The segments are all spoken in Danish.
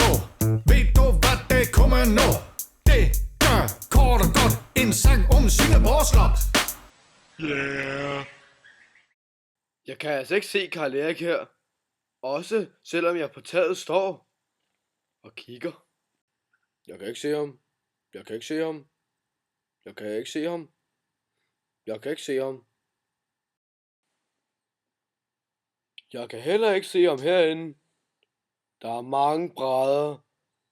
det. Ved du hvad det kommer nu? Det gør kort og godt en sang om sine borslop. Yeah. Jeg kan altså ikke se Karl Erik her. Også selvom jeg på taget står og kigger. Jeg kan ikke se ham. Jeg kan ikke se ham. Jeg kan ikke se ham. Jeg kan ikke se ham. Jeg kan heller ikke se ham herinde. Der er mange brædder,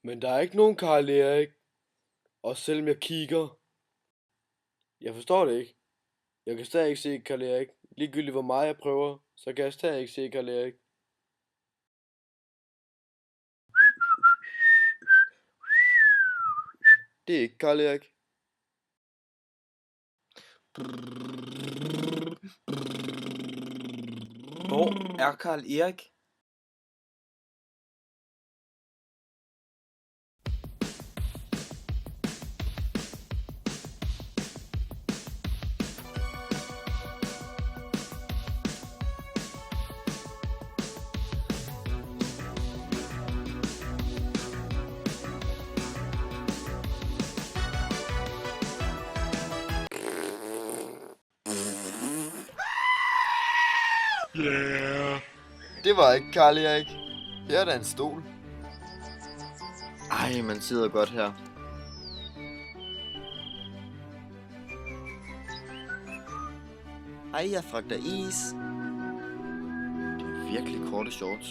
men der er ikke nogen Karl Erik. Og selvom jeg kigger. Jeg forstår det ikke. Jeg kan stadig ikke se Karl Erik. Ligegyldigt hvor meget jeg prøver, så kan jeg stadig ikke se Karl Erik. Det er ikke Karl Erik. Hvor er Karl Erik? Yeah. Det var ikke Karl Erik. Her er der en stol. Ej, man sidder godt her. Ej, jeg fragter is. Det er virkelig korte shorts.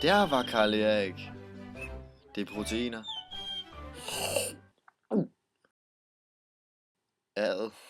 Der var Karl Erik. Det er proteiner. Ad.